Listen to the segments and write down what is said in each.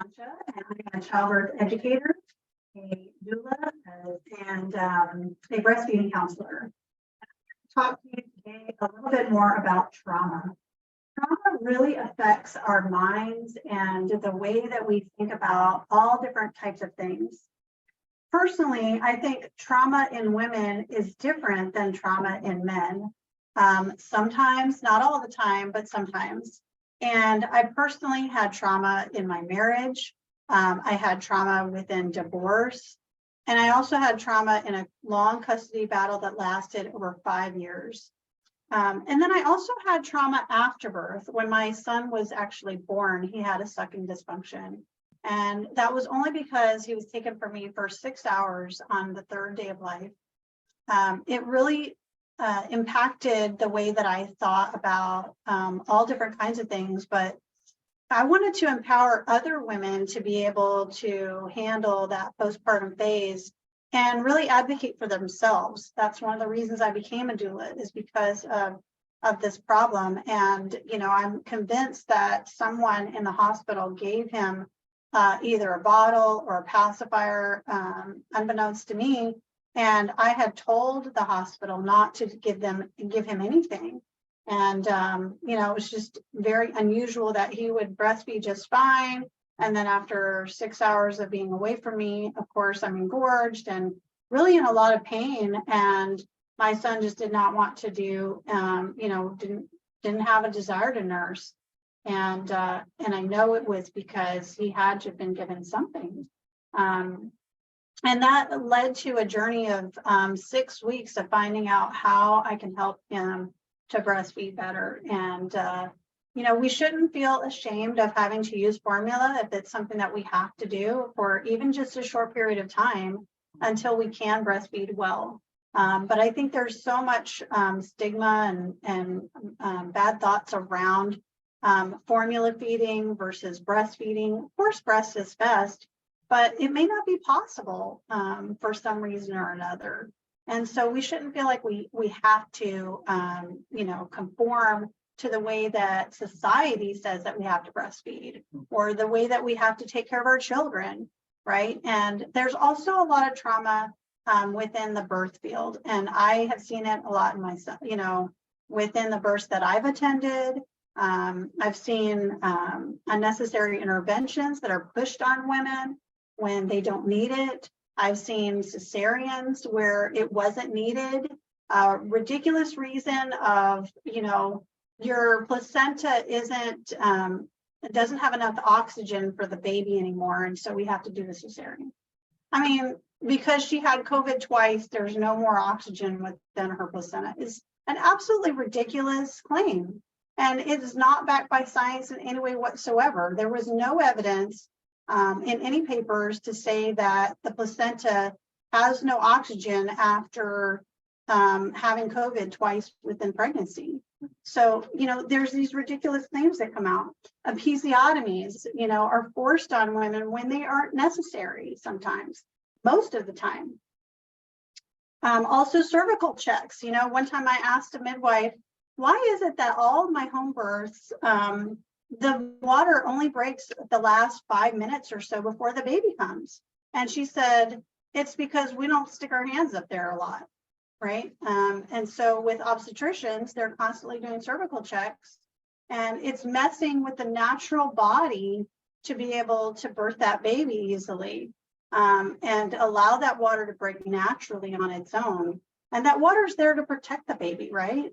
Concha, and I'm a childbirth educator, a doula, and a breastfeeding counselor. I'll talk to you today a little bit more about trauma. Trauma really affects our minds and the way that we think about all different types of things. Personally, I think trauma in women is different than trauma in men. Sometimes, not all the time, but sometimes. And I personally had trauma in my marriage. I had trauma within divorce. And I also had trauma in a long custody battle that lasted over 5 years. And then I also had trauma after birth. When my son was actually born, he had a sucking dysfunction. And that was only because he was taken from me for 6 hours on the 3rd day of life. It really impacted the way that I thought about all different kinds of things, but I wanted to empower other women to be able to handle that postpartum phase and really advocate for themselves. That's one of the reasons I became a doula, is because of this problem. And, you know, I'm convinced that someone in the hospital gave him either a bottle or a pacifier, unbeknownst to me. And I had told the hospital not to give him anything. And, you know, it was just very unusual that he would breastfeed just fine. And then after 6 hours of being away from me, of course, I'm engorged and really in a lot of pain. And my son just did not want to do, you know, didn't have a desire to nurse. And I know it was because he had to have been given something. And that led to a journey of 6 weeks of finding out how I can help him to breastfeed better. And, you know, we shouldn't feel ashamed of having to use formula if it's something that we have to do for even just a short period of time until we can breastfeed well. But I think there's so much stigma and bad thoughts around formula feeding versus breastfeeding. Of course, breast is best, but it may not be possible for some reason or another. And so we shouldn't feel like we have to, you know, conform to the way that society says that we have to breastfeed or the way that we have to take care of our children, right? And there's also a lot of trauma within the birth field. And I have seen it a lot in myself, you know, within the births that I've attended. I've seen unnecessary interventions that are pushed on women when they don't need it. I've seen cesareans where it wasn't needed. Ridiculous reason of, you know, your placenta doesn't have enough oxygen for the baby anymore, and so we have to do a cesarean. I mean, because she had COVID twice, there's no more oxygen within her placenta. Is an absolutely ridiculous claim. And it is not backed by science in any way whatsoever. There was no evidence in any papers to say that the placenta has no oxygen after having COVID twice within pregnancy. So, you know, there's these ridiculous claims that come out. Episiotomies, you know, are forced on women when they aren't necessary sometimes, most of the time. Also cervical checks. You know, one time I asked a midwife, why is it that all of my home births, the water only breaks the last 5 minutes or so before the baby comes? And she said, it's because we don't stick our hands up there a lot, right? And so with obstetricians, they're constantly doing cervical checks, and it's messing with the natural body to be able to birth that baby easily and allow that water to break naturally on its own. And that water's there to protect the baby, right?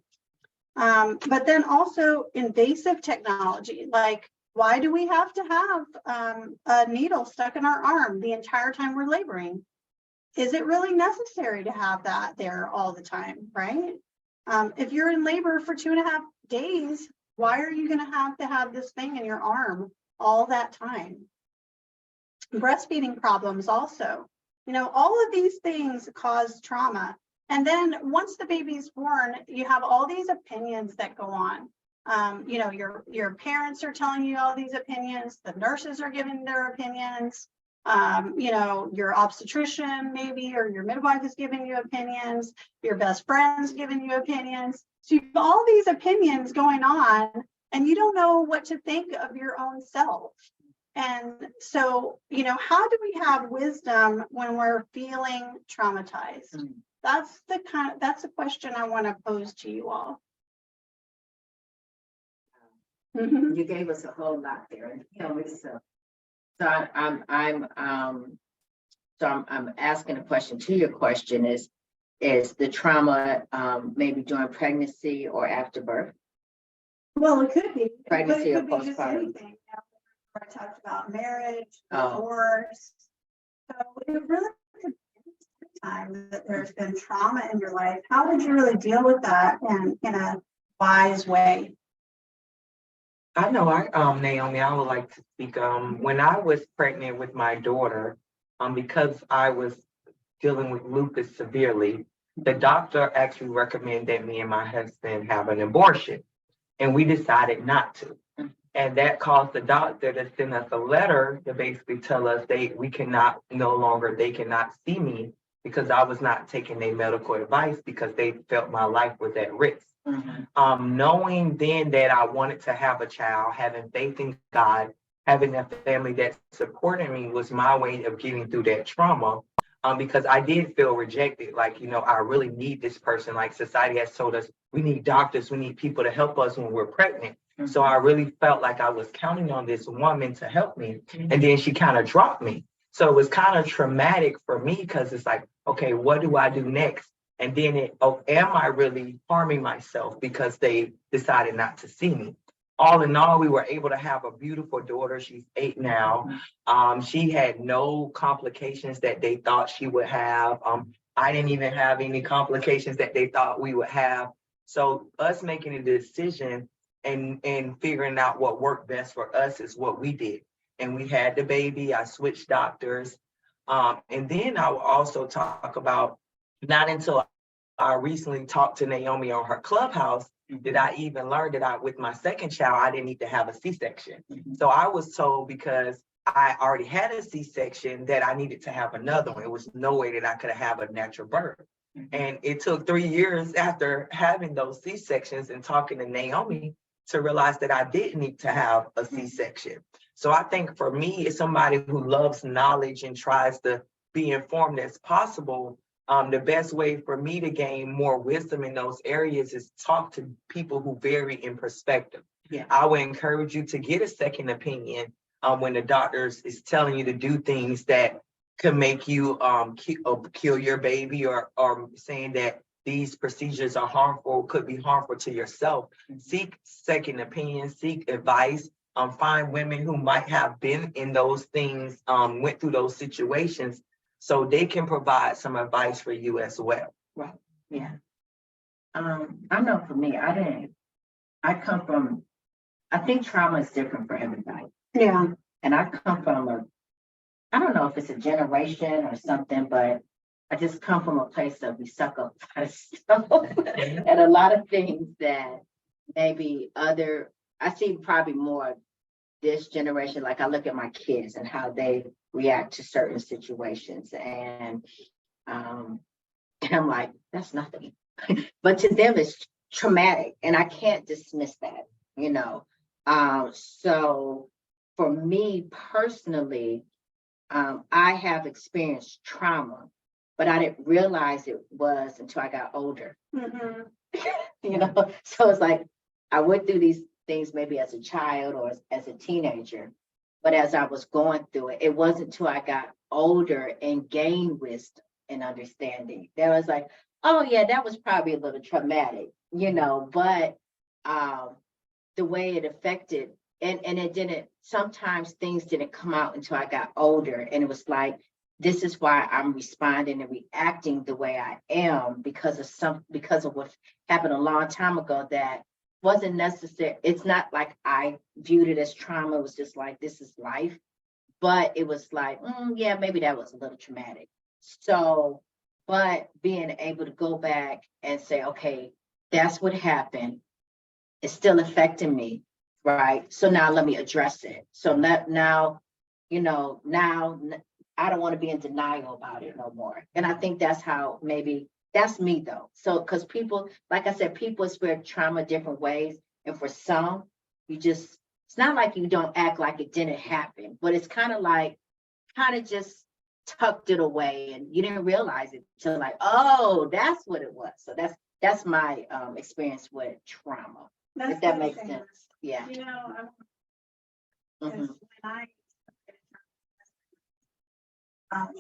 But then also invasive technology, like why do we have to have a needle stuck in our arm the entire time we're laboring? Is it really necessary to have that there all the time, right? If you're in labor for 2.5 days, why are you going to have this thing in your arm all that time? Breastfeeding problems also, you know, all of these things cause trauma. And then once the baby's born, you have all these opinions that go on. You know, your parents are telling you all these opinions. The nurses are giving their opinions. You know, your obstetrician maybe, or your midwife is giving you opinions. Your best friend's giving you opinions. So you have all these opinions going on, and you don't know what to think of your own self. And so, how do we have wisdom when we're feeling traumatized? Mm. That's the question I want to pose to you all. Mhm. You gave us a whole lot there, and I'm asking a question to your question is the trauma maybe during pregnancy or after birth? Well, it could be. Pregnancy or It could be just postpartum? anything. I talked about marriage, Oh. divorce. So it really could be any time that there's been trauma in your life. How did you really deal with that in a wise way? I know Naomi, I would like to speak. When I was pregnant with my daughter, because I was dealing with lupus severely, the doctor actually recommended me and my husband have an abortion, and we decided not to. And that caused the doctor to send us a letter to basically tell us they cannot see me because I was not taking their medical advice because they felt my life was at risk. Mm-hmm. Knowing then that I wanted to have a child, having faith in God, having a family that supported me was my way of getting through that trauma. Because I did feel rejected. Like, I really need this person. Like society has told us we need doctors, we need people to help us when we're pregnant. Mm-hmm. So I really felt like I was counting on this woman to help me. And then she kind of dropped me. So it was kind of traumatic for me because it's like, okay, what do I do next? And then am I really harming myself because they decided not to see me? All in all, we were able to have a beautiful daughter. She's 8 now. She had no complications that they thought she would have. I didn't even have any complications that they thought we would have. So us making a decision and figuring out what worked best for us is what we did. And we had the baby. I switched doctors. And then I will also talk about, not until I recently talked to Naomi on her Clubhouse did I even learn that with my second child, I didn't need to have a C-section. Mm-hmm. So I was told because I already had a C-section that I needed to have another one. It was no way that I could have a natural birth. Mm-hmm. And it took 3 years after having those C-sections and talking to Naomi to realize that I didn't need to have a C-section. So I think for me, as somebody who loves knowledge and tries to be informed as possible, the best way for me to gain more wisdom in those areas is talk to people who vary in perspective. Yeah. I would encourage you to get a second opinion when the doctors is telling you to do things that could make you kill your baby or saying that these procedures are harmful, could be harmful to yourself. Mm-hmm. Seek second opinion, seek advice. Find women who might have been in those things, went through those situations, so they can provide some advice for you as well. Right. Yeah. I know for me, I think trauma is different for everybody. Yeah. And I come from I don't know if it's a generation or something, but I just come from a place of we suck up a lot of stuff and a lot of things that maybe I see probably more this generation. Like I look at my kids and how they react to certain situations, and I'm like, that's nothing. But to them it's traumatic, and I can't dismiss that, so for me personally, I have experienced trauma, but I didn't realize it was until I got older. Mm-hmm. So it's like I went through these things maybe as a child or as a teenager, but as I was going through it, it wasn't until I got older and gained wisdom and understanding that I was like, oh yeah, that was probably a little traumatic, but the way it affected, and it didn't, sometimes things didn't come out until I got older, and it was like, this is why I'm responding and reacting the way I am because of what happened a long time ago that wasn't necessary. It's not like I viewed it as trauma. It was just like, this is life. But it was like, yeah, maybe that was a little traumatic. So, but being able to go back and say, okay, that's what happened. It's still affecting me, right? So now let me address it. So now I don't want to be in denial about it no more. And I think that's how that's me though. So, because people, like I said, people experience trauma different ways. And for some, you just it's not like you don't act like it didn't happen, but it's kind of just tucked it away and you didn't realize it till like, oh, that's what it was. So that's my experience with trauma. That's If that what makes I'm sense. Yeah. saying. You know, Mhm. when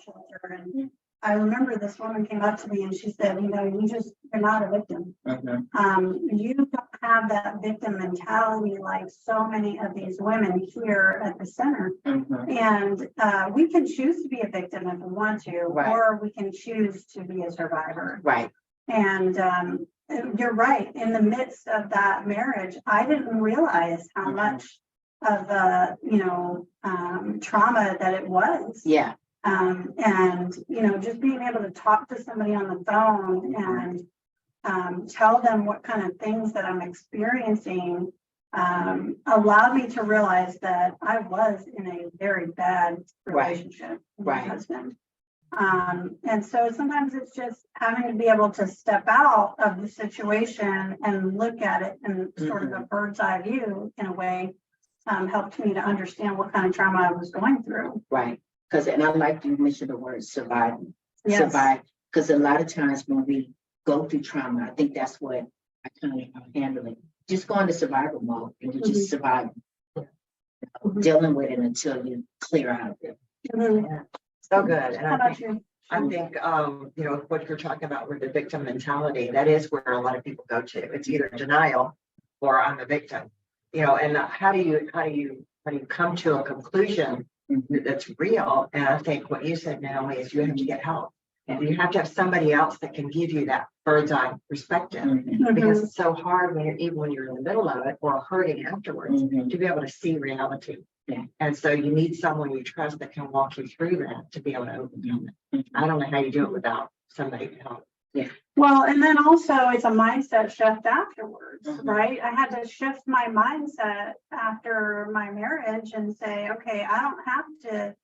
shelter, and I remember this woman came up to me and she said, you know, you're not a victim. You don't have that victim mentality like so many of these women here at the center. And we can choose to be a victim if we want to, Right. or we can choose to be a survivor. Right. And you're right. In the midst of that marriage, I didn't realize how much of trauma that it was. Yeah. And just being able to talk to somebody on the phone and tell them what kind of things that I'm experiencing allowed me to realize that I was in a very bad relationship with my husband. And so sometimes it's just having to be able to step out of the situation and look at it in sort of a bird's eye view in a way, helped me to understand what kind of trauma I was going through. Right. And I like you mentioned the word surviving. Yes. Survive. Because a lot of times when we go through trauma, I think that's what I kind of handle it. Just go into survival mode and you just survive. Dealing with it until you clear out of it. Yeah. So good. And How about you? I think, what you're talking about with the victim mentality, that is where a lot of people go to. It's either denial or I'm a victim, and how do you come to a conclusion that's real? And I think what you said, Naomi, is you have to get help. And you have to have somebody else that can give you that bird's eye perspective, because it's so hard when you're in the middle of it or hurting afterwards to be able to see reality. Yeah. And so you need someone you trust that can walk you through that to be able to overcome it. I don't know how you do it without somebody to help. Well, and then also it's a mindset shift afterwards, right? I had to shift my mindset after my marriage and say, okay, I don't have to,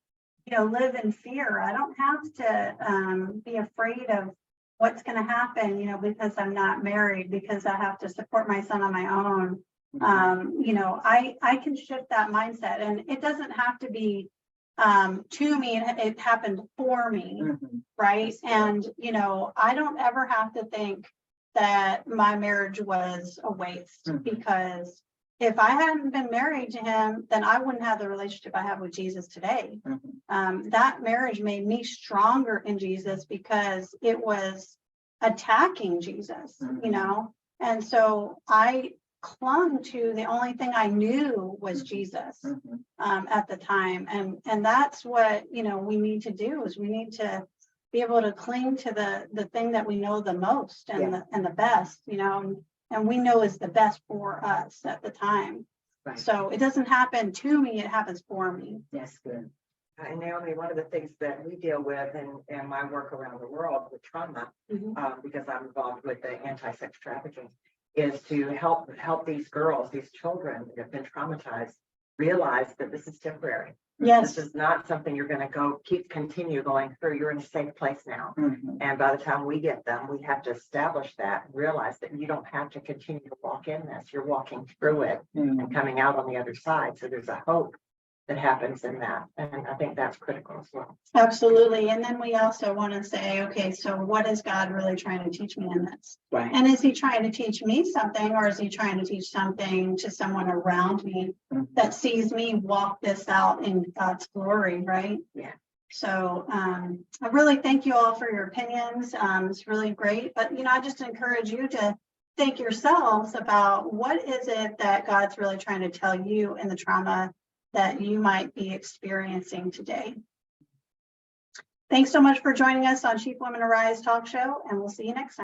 live in fear. I don't have to be afraid of what's going to happen, because I'm not married, because I have to support my son on my own. I can shift that mindset, and it doesn't have to be to me. It happened for me, right? And I don't ever have to think that my marriage was a waste, because if I hadn't been married to him, then I wouldn't have the relationship I have with Jesus today. That marriage made me stronger in Jesus because it was attacking Jesus, and so I clung to the only thing I knew was Jesus at the time. And that's what, we need to do, is we need to be able to cling to the thing that we know the most and the best, and we know is the best for us at the time. Right. So it doesn't happen to me, it happens for me. That's good. And Naomi, one of the things that we deal with in my work around the world with trauma, because I'm involved with the anti-sex trafficking, is to help these girls, these children that have been traumatized, realize that this is temporary. Yes. This is not something you're going to continue going through. You're in a safe place now. And by the time we get them, we have to establish that, realize that you don't have to continue to walk in this. You're walking through it and coming out on the other side. So there's a hope that happens in that. And I think that's critical as well. Absolutely. And then we also want to say, okay, so what is God really trying to teach me in this? Right. And is he trying to teach me something, or is he trying to teach something to someone around me that sees me walk this out in God's glory, right? Yeah. So I really thank you all for your opinions. It's really great. But, I just encourage you to think yourselves about what is it that God's really trying to tell you in the trauma that you might be experiencing today. Thanks so much for joining us on Chief Women Arise talk show, and we'll see you next time.